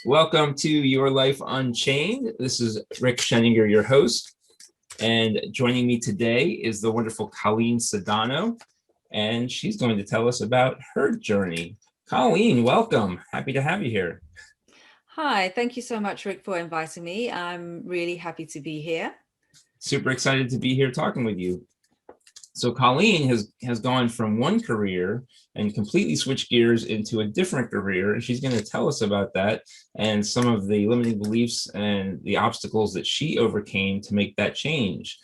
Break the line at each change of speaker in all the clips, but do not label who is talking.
Welcome to Your Life Unchained. This is Rick Sheninger, your host. And joining me today is the wonderful Colleen Sodano, and she's going to tell us about her journey. Colleen, welcome. Happy to have you here.
Hi, thank you so much, Rick, for inviting me. I'm really happy to be here.
Super excited to be here talking with you. So Colleen has gone from one career and completely switched gears into a different career, and she's going to tell us about that and some of the limiting beliefs and the obstacles that she overcame to make that change.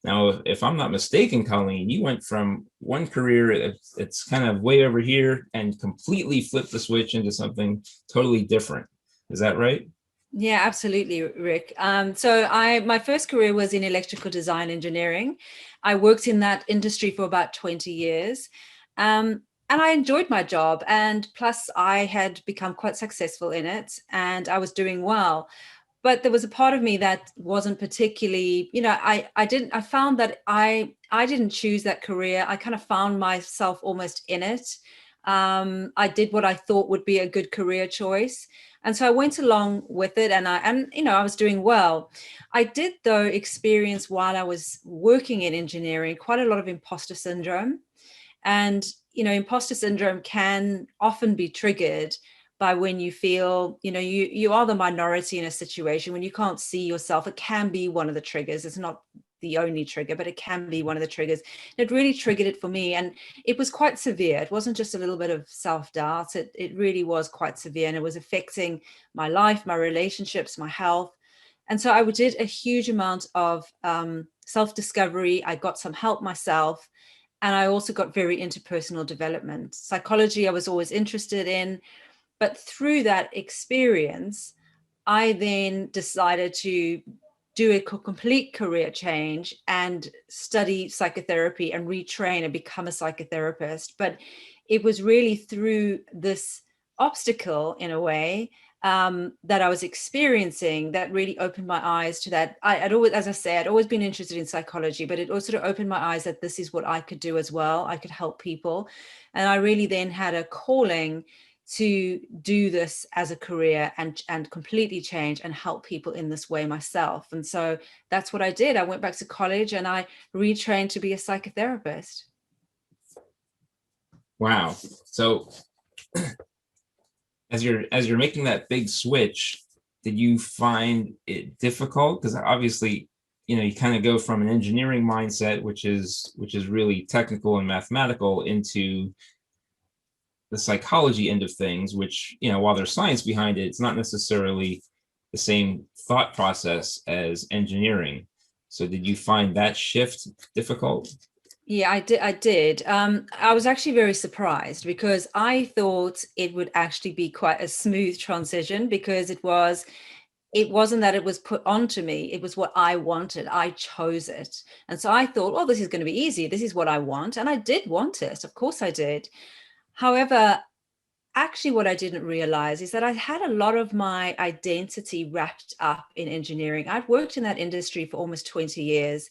Now, if I'm not mistaken, Colleen, you went from one career, it's kind of way over here, and completely flipped the switch into something totally different. Is that right?
Yeah, absolutely, Rick. My first career was in electrical design engineering. I worked in that industry for about 20 years. And I enjoyed my job. And plus, I had become quite successful in it and I was doing well. But there was a part of me that wasn't particularly, I found that I didn't choose that career. I kind of found myself almost in it. I did what I thought would be a good career choice. And so I went along with it and I was doing well. I did though experience while I was working in engineering quite a lot of imposter syndrome. And, imposter syndrome can often be triggered by when you feel, you are the minority in a situation when you can't see yourself. It can be one of the triggers. It's not the only trigger, but it can be one of the triggers. It really triggered it for me. And it was quite severe. It wasn't just a little bit of self-doubt. It really was quite severe. And it was affecting my life, my relationships, my health. And so I did a huge amount of self-discovery. I got some help myself. And I also got very into personal development. Psychology, I was always interested in. But through that experience, I then decided to do a complete career change and study psychotherapy and retrain and become a psychotherapist. But it was really through this obstacle, in a way, that I was experiencing that really opened my eyes to that. I'd always, as I say, I'd always been interested in psychology, but it also opened my eyes that this is what I could do as well. I could help people. And I really then had a calling to do this as a career and completely change and help people in this way myself. And so that's what I did. I went back to college and I retrained to be a psychotherapist.
Wow. So as you're making that big switch, did you find it difficult? Because obviously, you kind of go from an engineering mindset, which is really technical and mathematical, into the psychology end of things, which, while there's science behind it, it's not necessarily the same thought process as engineering. So did you find that shift difficult?
Yeah, I did. I was actually very surprised because I thought it would actually be quite a smooth transition because it wasn't that it was put onto me. It was what I wanted. I chose it. And so I thought, well, this is going to be easy. This is what I want. And I did want it. Of course I did. However, actually what I didn't realize is that I had a lot of my identity wrapped up in engineering. I'd worked in that industry for almost 20 years.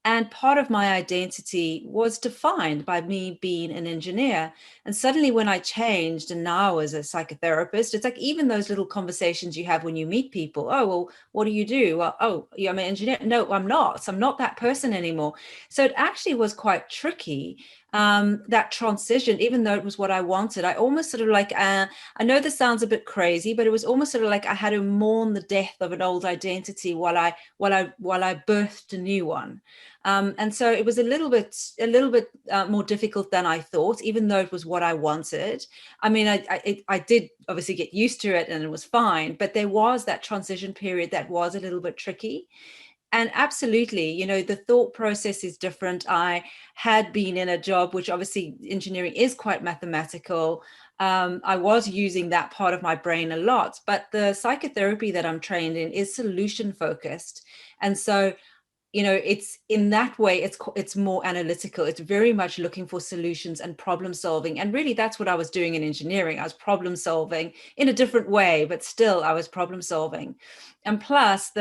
And part of my identity was defined by me being an engineer. And suddenly when I changed and now as a psychotherapist, it's like even those little conversations you have when you meet people. Oh, well, what do you do? Well, oh, yeah, I'm an engineer. No, I'm not. I'm not that person anymore. So it actually was quite tricky, that transition, even though it was what I wanted. I almost sort of like, I know this sounds a bit crazy, but it was almost sort of like I had to mourn the death of an old identity while I birthed a new one. And so it was a little bit more difficult than I thought, even though it was what I wanted. I mean, I did obviously get used to it and it was fine, but there was that transition period that was a little bit tricky. And absolutely, the thought process is different. I had been in a job, which obviously engineering is quite mathematical. I was using that part of my brain a lot, but the psychotherapy that I'm trained in is solution focused. And so it's in that way it's more analytical. It's very much looking for solutions and problem solving, and really that's what I was doing in engineering. I was problem solving in a different way, but still I was problem solving. And plus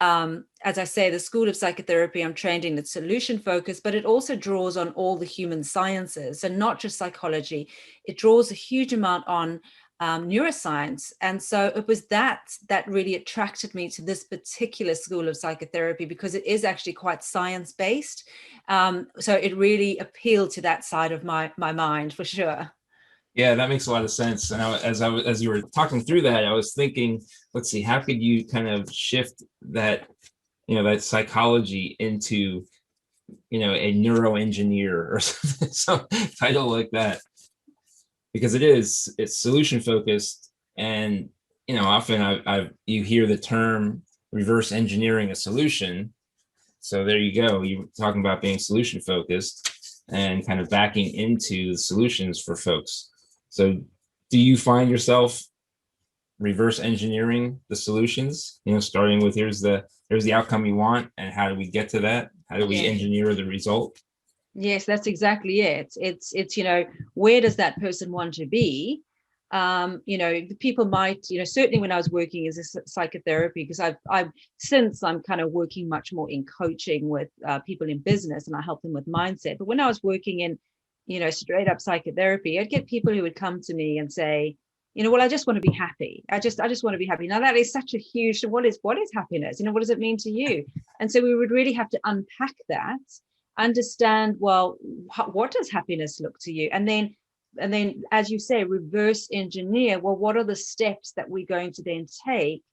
as I say, the school of psychotherapy I'm trained in, it's solution focused, but it also draws on all the human sciences, and not just psychology. It draws a huge amount on neuroscience. And so it was that really attracted me to this particular school of psychotherapy, because it is actually quite science-based. So it really appealed to that side of my mind, for sure.
Yeah, that makes a lot of sense. And as you were talking through that, I was thinking, let's see, how could you kind of shift that, that psychology into, a neuroengineer or something, some title like that, because it's solution focused. And, often you hear the term reverse engineering a solution. So there you go. You're talking about being solution focused and kind of backing into the solutions for folks. So do you find yourself reverse engineering the solutions, starting with here's the outcome you want, and how do we get to that? How do we engineer the result?
Yes, that's exactly it. It's where does that person want to be? The people might, certainly when I was working as a psychotherapy, because I've since I'm kind of working much more in coaching with people in business, and I help them with mindset. But when I was working in, straight up psychotherapy, I'd get people who would come to me and say, well, I just want to be happy. I just want to be happy. Now that is such a huge, what is happiness? What does it mean to you? And so we would really have to unpack that, understand, well, what does happiness look to you? And then, as you say, reverse engineer, well, what are the steps that we're going to then take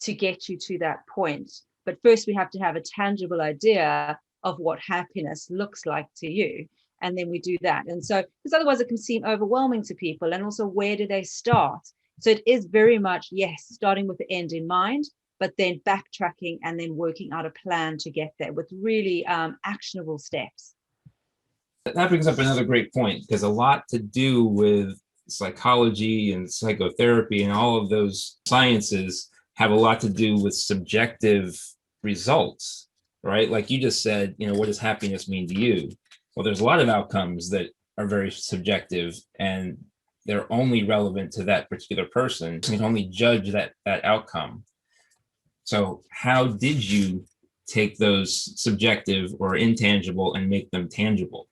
to get you to that point? But first we have to have a tangible idea of what happiness looks like to you, and then we do that. And so, because otherwise it can seem overwhelming to people, and also, where do they start? So it is very much, yes, starting with the end in mind, but then backtracking and then working out a plan to get there with really actionable steps.
That brings up another great point, because a lot to do with psychology and psychotherapy and all of those sciences have a lot to do with subjective results, right? Like you just said, what does happiness mean to you? Well, there's a lot of outcomes that are very subjective, and they're only relevant to that particular person. You can only judge that outcome. So how did you take those subjective or intangible and make them tangible?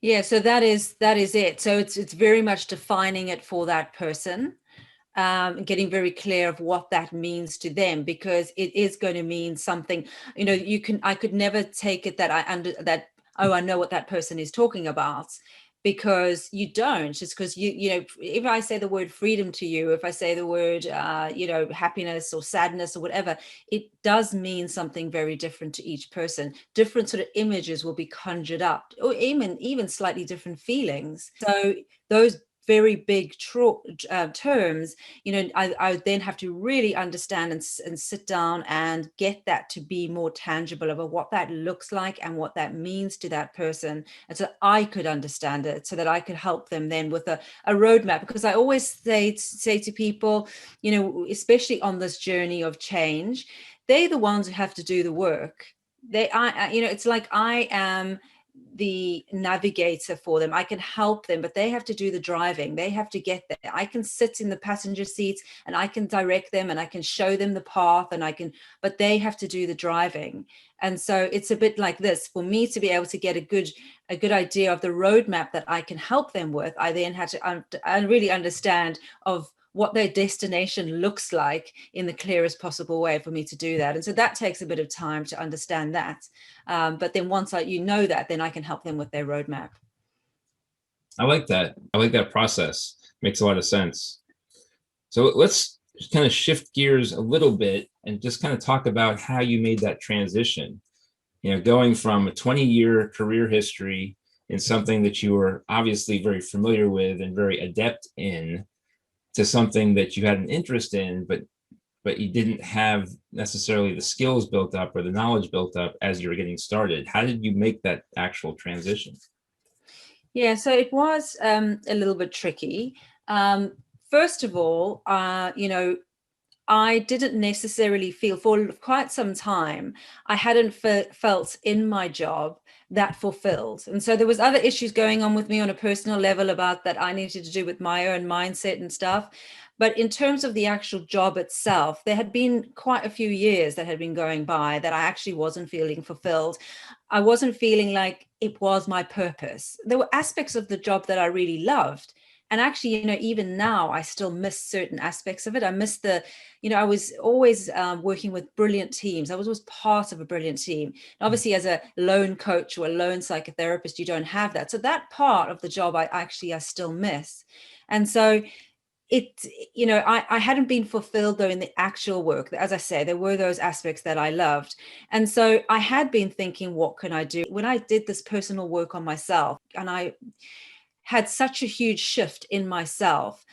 Yeah, so that is it. So it's very much defining it for that person, getting very clear of what that means to them, because it is going to mean something. I could never take it that I know what that person is talking about, because you don't. Just because if I say the word freedom to you, if I say the word happiness or sadness or whatever, it does mean something very different to each person. Different sort of images will be conjured up, or even slightly different feelings. So those very big terms, I then have to really understand and sit down and get that to be more tangible about what that looks like and what that means to that person, and so I could understand it, so that I could help them then with a roadmap. Because I always say to people, especially on this journey of change, they're the ones who have to do the work. It's like I am the navigator for them. I can help them, but they have to do the driving. They have to get there. I can sit in the passenger seats and I can direct them and I can show them the path, but they have to do the driving. And so it's a bit like this. For me to be able to get a good idea of the roadmap that I can help them with, I then had to really understand of what their destination looks like in the clearest possible way for me to do that. And so that takes a bit of time to understand that. But then once that, then I can help them with their roadmap.
I like that. I like that process. Makes a lot of sense. So let's kind of shift gears a little bit and just kind of talk about how you made that transition. Going from a 20-year career history in something that you were obviously very familiar with and very adept in, to something that you had an interest in, but you didn't have necessarily the skills built up or the knowledge built up as you were getting started. How did you make that actual transition?
Yeah, so it was a little bit tricky. First of all, I didn't necessarily feel, for quite some time, I hadn't felt in my job that fulfilled. And so there was other issues going on with me on a personal level about that I needed to do with my own mindset and stuff. But in terms of the actual job itself, there had been quite a few years that had been going by that I actually wasn't feeling fulfilled. I wasn't feeling like it was my purpose. There were aspects of the job that I really loved, And actually, even now I still miss certain aspects of it. I miss I was always working with brilliant teams. I was always part of a brilliant team. And obviously, as a lone coach or a lone psychotherapist, you don't have that. So that part of the job I still miss. And so I hadn't been fulfilled though in the actual work. As I say, there were those aspects that I loved. And so I had been thinking, what can I do? When I did this personal work on myself, and I had such a huge shift in myself,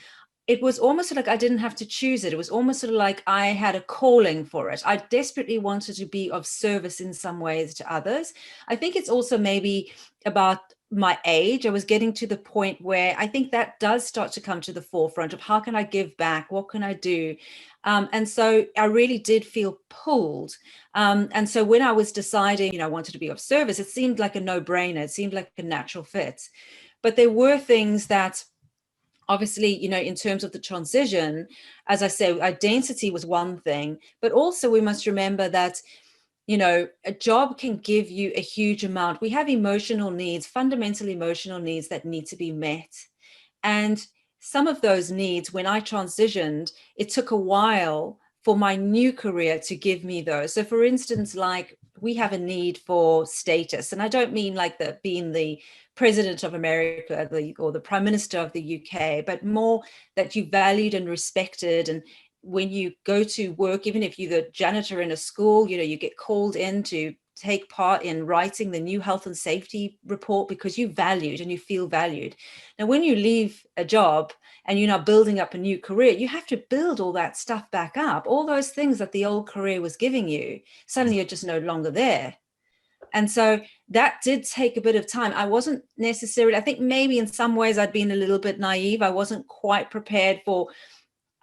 it was almost like I didn't have to choose it. It was almost sort of like I had a calling for it. I desperately wanted to be of service in some ways to others. I think it's also maybe about my age. I was getting to the point where I think that does start to come to the forefront of how can I give back? What can I do? And so I really did feel pulled. And so when I was deciding, I wanted to be of service, it seemed like a no-brainer. It seemed like a natural fit. But there were things that obviously, in terms of the transition, as I say, identity was one thing, but also we must remember that, a job can give you a huge amount. We have emotional needs, fundamental emotional needs that need to be met. And some of those needs, when I transitioned, it took a while for my new career to give me those. So for instance, like we have a need for status. And I don't mean like being the president of America or the prime minister of the UK, but more that you valued and respected. And when you go to work, even if you're the janitor in a school, you get called in to take part in writing the new health and safety report because you valued and you feel valued. Now, when you leave a job and you're now building up a new career, you have to build all that stuff back up. All those things that the old career was giving you, suddenly you're just no longer there. And so that did take a bit of time. I wasn't necessarily, I think maybe in some ways I'd been a little bit naive. I wasn't quite prepared for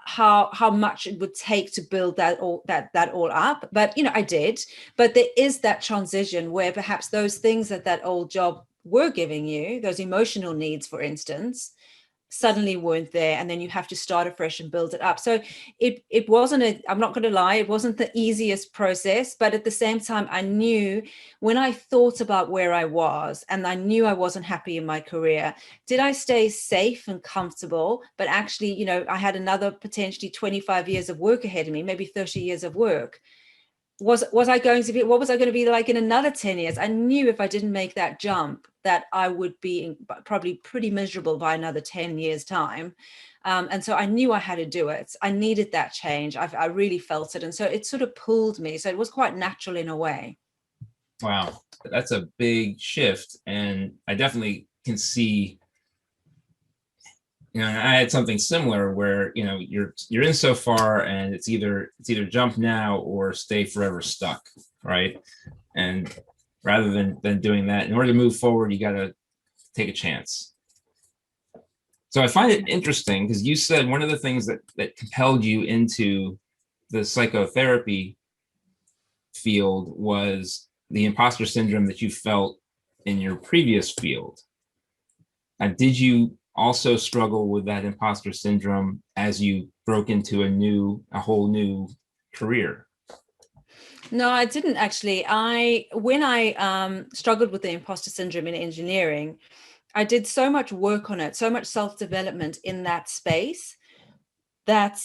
how much it would take to build that all up, but I did. But there is that transition where perhaps those things that old job were giving you, those emotional needs, for instance, suddenly weren't there, and then you have to start afresh and build it up. So it wasn't I'm not going to lie, it wasn't the easiest process, but at the same time I knew, when I thought about where I was and I knew I wasn't happy in my career, did I stay safe and comfortable, but actually I had another potentially 25 years of work ahead of me, maybe 30 years of work. What was I going to be like in another 10 years? I knew if I didn't make that jump that I would be probably pretty miserable by another 10 years time. And so I knew I had to do it. I needed that change. I really felt it. And so it sort of pulled me. So it was quite natural in a way.
Wow, that's a big shift. And I definitely can see, I had something similar where, you're in so far and it's either jump now or stay forever stuck, right? And rather than doing that, in order to move forward, you got to take a chance. So I find it interesting because you said one of the things that compelled you into the psychotherapy field was the imposter syndrome that you felt in your previous field. Did you also struggle with that imposter syndrome as you broke into a whole new career?
No, I didn't actually. When I struggled with the imposter syndrome in engineering, I did so much work on it, so much self-development in that space that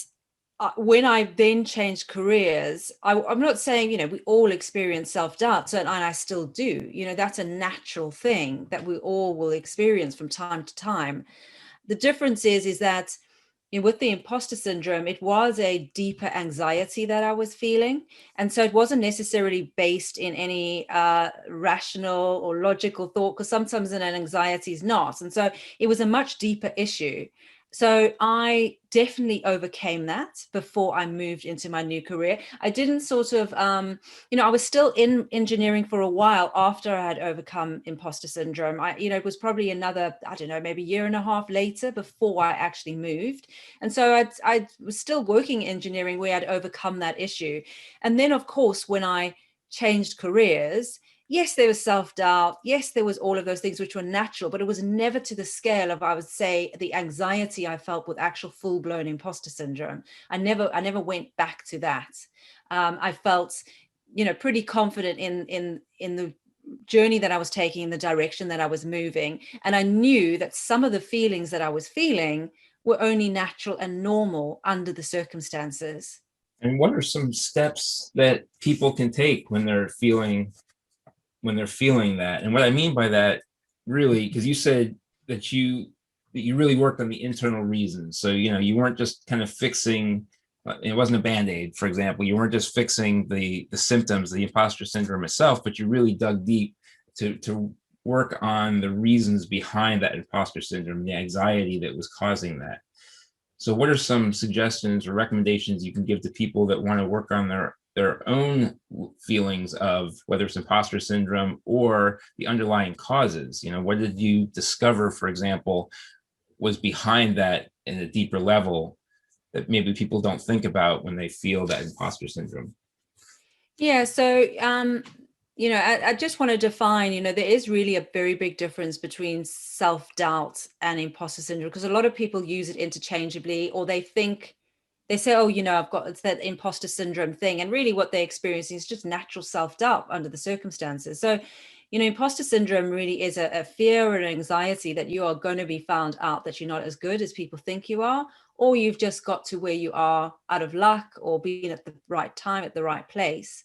when I then changed careers, I'm not saying, we all experience self-doubt, and I still do. That's a natural thing that we all will experience from time to time. The difference is that with the imposter syndrome, it was a deeper anxiety that I was feeling. And so it wasn't necessarily based in any rational or logical thought, because sometimes an anxiety is not. And so it was a much deeper issue. So I definitely overcame that before I moved into my new career. I didn't sort of, I was still in engineering for a while after I had overcome imposter syndrome. It was probably another, I don't know, maybe a year and a half later before I actually moved. And so I was still working in engineering where I'd overcome that issue. And then, of course, when I changed careers, yes, there was self-doubt. Yes, there was all of those things which were natural, but it was never to the scale of, I would say, the anxiety I felt with actual full-blown imposter syndrome. I never went back to that. I felt, pretty confident in the journey that I was taking, in the direction that I was moving. And I knew that some of the feelings that I was feeling were only natural and normal under the circumstances.
And what are some steps that people can take when they're feeling that? And what I mean by that, really, because you said that you really worked on the internal reasons. So, you weren't just kind of fixing, it wasn't a band-aid, for example. You weren't just fixing the symptoms, the imposter syndrome itself, but you really dug deep to work on the reasons behind that imposter syndrome, the anxiety that was causing that. So what are some suggestions or recommendations you can give to people that want to work on their own feelings of whether it's imposter syndrome or the underlying causes? What did you discover, for example, was behind that in a deeper level that maybe people don't think about when they feel that imposter syndrome?
Yeah, so I just want to define, there is really a very big difference between self-doubt and imposter syndrome, because a lot of people use it interchangeably, or they say, oh, I've got, it's that imposter syndrome thing. And really what they're experiencing is just natural self-doubt under the circumstances. So, imposter syndrome really is a fear or an anxiety that you are going to be found out, that you're not as good as people think you are, or you've just got to where you are out of luck or being at the right time at the right place.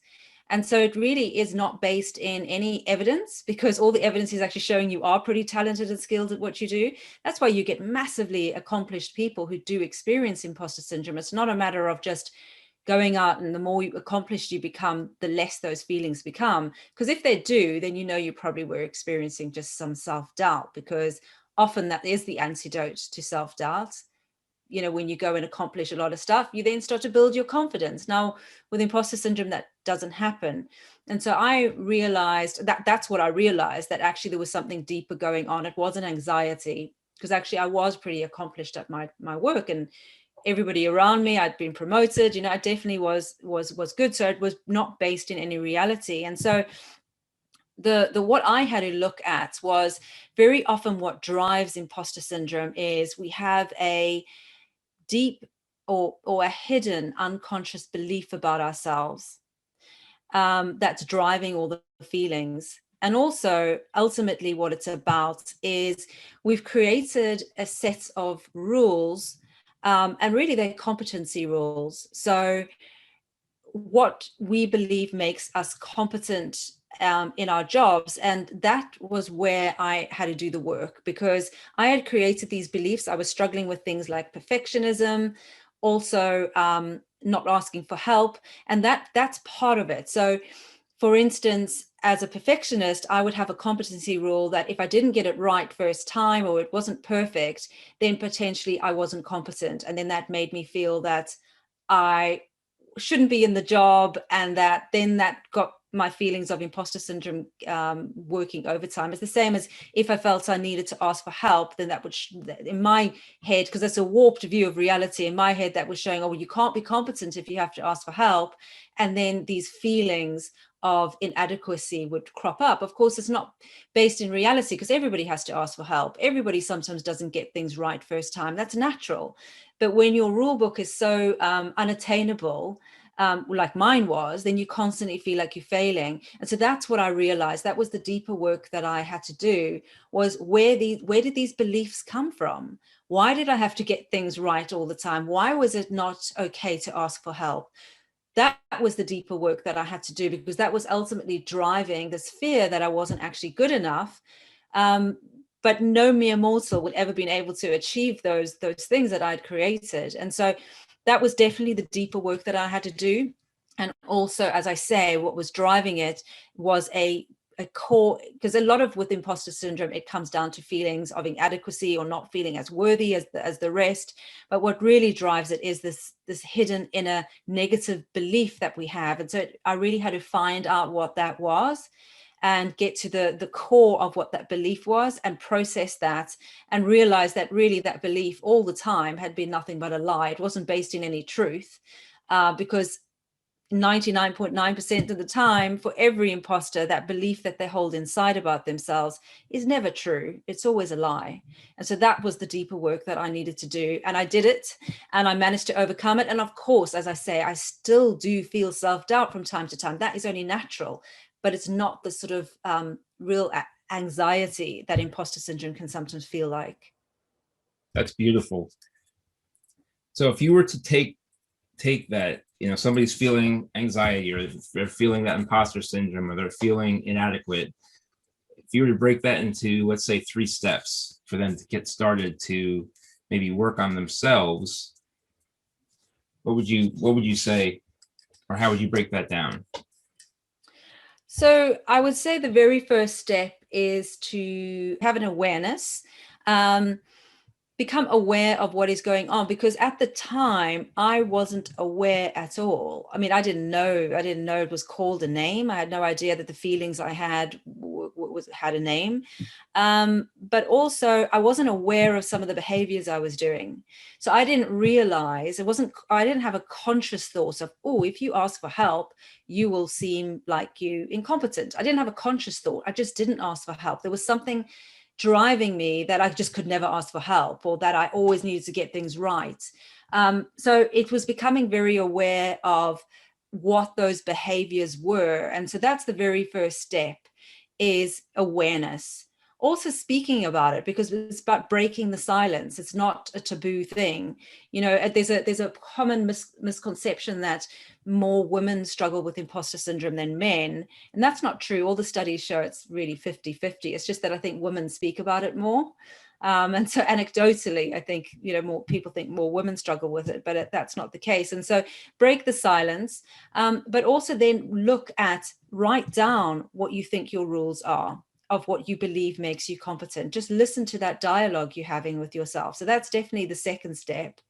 And so it really is not based in any evidence, because all the evidence is actually showing you are pretty talented and skilled at what you do. That's why you get massively accomplished people who do experience imposter syndrome. It's not a matter of just going out, and the more accomplished you become, the less those feelings become. Because if they do, then you probably were experiencing just some self-doubt, because often that is the antidote to self-doubt. When you go and accomplish a lot of stuff, you then start to build your confidence. Now, with imposter syndrome, that doesn't happen. And so I realized that's what I realized, that actually there was something deeper going on. It wasn't anxiety, because actually I was pretty accomplished at my work, and everybody around me, I'd been promoted, I definitely was good. So it was not based in any reality. And so the what I had to look at was, very often what drives imposter syndrome is we have a deep or a hidden unconscious belief about ourselves, that's driving all the feelings. And also, ultimately, what it's about is we've created a set of rules, and really they're competency rules. So what we believe makes us competent in our jobs. And that was where I had to do the work, because I had created these beliefs. I was struggling with things like perfectionism, also not asking for help. And that's part of it. So for instance, as a perfectionist, I would have a competency rule that if I didn't get it right first time, or it wasn't perfect, then potentially I wasn't competent. And then that made me feel that I shouldn't be in the job, and that got my feelings of imposter syndrome working overtime. It's the same as if I felt I needed to ask for help, then that would in my head, because that's a warped view of reality, in my head that was showing, oh, well, you can't be competent if you have to ask for help. And then these feelings of inadequacy would crop up. Of course, it's not based in reality, because everybody has to ask for help. Everybody sometimes doesn't get things right first time. That's natural. But when your rule book is so unattainable, like mine was, then you constantly feel like you're failing. And so that's what I realized. That was the deeper work that I had to do, was where did these beliefs come from? Why did I have to get things right all the time? Why was it not okay to ask for help? That was the deeper work that I had to do, because that was ultimately driving this fear that I wasn't actually good enough. But no mere mortal would ever been able to achieve those things that I'd created. And so that was definitely the deeper work that I had to do. And also, as I say, what was driving it was a core, because a lot of with imposter syndrome, it comes down to feelings of inadequacy or not feeling as worthy as the rest. But what really drives it is this hidden inner negative belief that we have. And so I really had to find out what that was, and get to the core of what that belief was, and process that, and realize that really that belief all the time had been nothing but a lie. It wasn't based in any truth, because 99.9% of the time, for every imposter, that belief that they hold inside about themselves is never true. It's always a lie. And so that was the deeper work that I needed to do. And I did it, and I managed to overcome it. And of course, as I say, I still do feel self-doubt from time to time. That is only natural. but it's not the sort of real anxiety that imposter syndrome can sometimes feel like.
That's beautiful. So if you were to take that, somebody's feeling anxiety, or they're feeling that imposter syndrome, or they're feeling inadequate, if you were to break that into, let's say, 3 steps for them to get started to maybe work on themselves, what would you say, or how would you break that down?
So I would say the very first step is to have an awareness. Become aware of what is going on, because at the time I wasn't aware at all. I mean, I didn't know it was called a name. I had no idea that the feelings I had had a name. But also I wasn't aware of some of the behaviors I was doing. So I didn't realize I didn't have a conscious thought of, oh, if you ask for help, you will seem like you incompetent. I didn't have a conscious thought. I just didn't ask for help. There was something driving me that I just could never ask for help, or that I always needed to get things right. So it was becoming very aware of what those behaviors were. And so that's the very first step, is awareness. Also speaking about it, because it's about breaking the silence. It's not a taboo thing. There's a common misconception that more women struggle with imposter syndrome than men. And that's not true. All the studies show it's really 50-50. It's just that I think women speak about it more. And so anecdotally, I think, more people think more women struggle with it, but that's not the case. And so break the silence, but also then write down what you think your rules are, of what you believe makes you competent. Just listen to that dialogue you're having with yourself. So that's definitely the second step.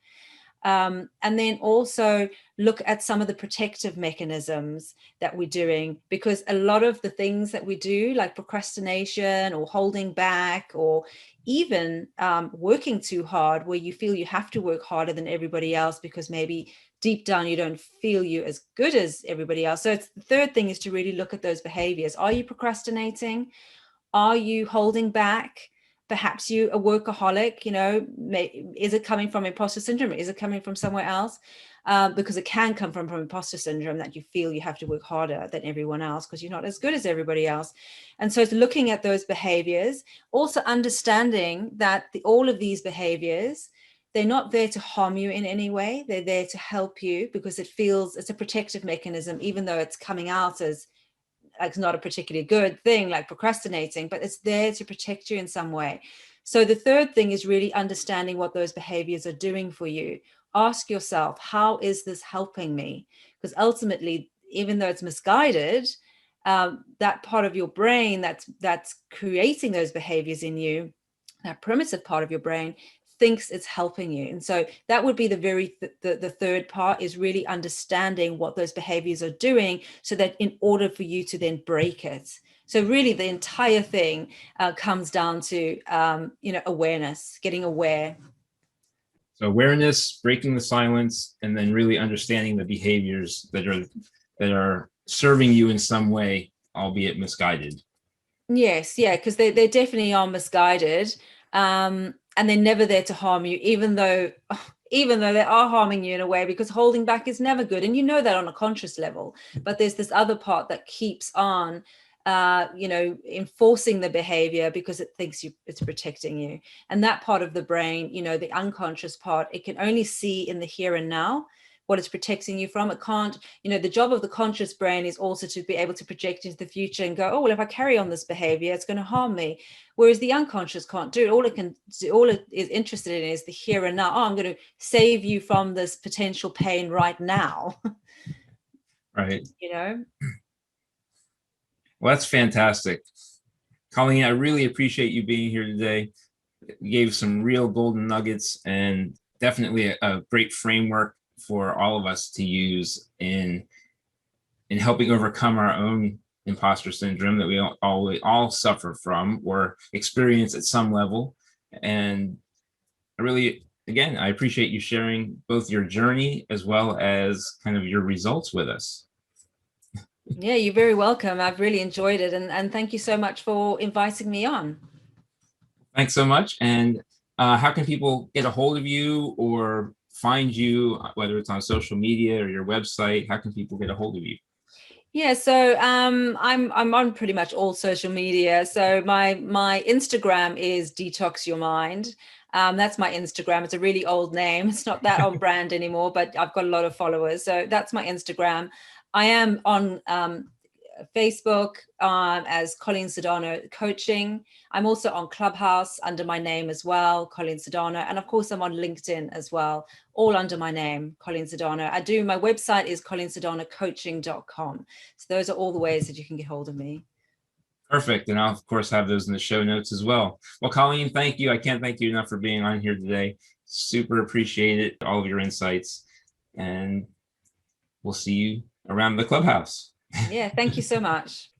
And then also look at some of the protective mechanisms that we're doing, because a lot of the things that we do, like procrastination or holding back, or even working too hard, where you feel you have to work harder than everybody else because maybe deep down you don't feel you as good as everybody else. So the third thing is to really look at those behaviors. Are you procrastinating? Are you holding back? Perhaps you a workaholic, is it coming from imposter syndrome? Is it coming from somewhere else? Because it can come from imposter syndrome, that you feel you have to work harder than everyone else because you're not as good as everybody else. And so it's looking at those behaviors, also understanding that all of these behaviors, they're not there to harm you in any way. They're there to help you, because it's a protective mechanism, even though it's coming out as like not a particularly good thing, like procrastinating, but it's there to protect you in some way. So the third thing is really understanding what those behaviors are doing for you. Ask yourself, how is this helping me? Because ultimately, even though it's misguided, that part of your brain that's creating those behaviors in you, that primitive part of your brain, thinks it's helping you. And so that would be the third part, is really understanding what those behaviors are doing, so that in order for you to then break it. So really the entire thing comes down to awareness, getting aware.
So awareness, breaking the silence, and then really understanding the behaviors that are serving you in some way, albeit misguided.
Yes, yeah, because they definitely are misguided. And they're never there to harm you, even though they are harming you in a way, because holding back is never good. And that on a conscious level. But there's this other part that keeps on enforcing the behavior because it thinks it's protecting you. And that part of the brain, the unconscious part, it can only see in the here and now what it's protecting you from. It can't, the job of the conscious brain is also to be able to project into the future and go, oh, well, if I carry on this behavior, it's going to harm me. Whereas the unconscious can't do it. All it is interested in is the here and now. Oh, I'm going to save you from this potential pain right now.
Right. Well, that's fantastic. Colleen, I really appreciate you being here today. You gave some real golden nuggets, and definitely a great framework for all of us to use in helping overcome our own imposter syndrome that we all suffer from or experience at some level. And I appreciate you sharing both your journey as well as kind of your results with us.
Yeah, you're very welcome. I've really enjoyed it. And thank you so much for inviting me on.
Thanks so much. And how can people get a hold of you or find you, whether it's on social media or your website? How can people get a hold of you?
Yeah, so I'm on pretty much all social media. So my Instagram is Detox Your Mind. That's my Instagram. It's a really old name. It's not that on brand anymore, but I've got a lot of followers. So that's my Instagram. I am on Facebook as Colleen Sodano Coaching. I'm also on Clubhouse under my name as well, Colleen Sodano. And of course, I'm on LinkedIn as well, all under my name, Colleen Sodano. My website is colleensedanocoaching.com. So those are all the ways that you can get hold of me.
Perfect. And I'll, of course, have those in the show notes as well. Well, Colleen, thank you. I can't thank you enough for being on here today. Super appreciate it, all of your insights. And we'll see you around the clubhouse.
Yeah, thank you so much.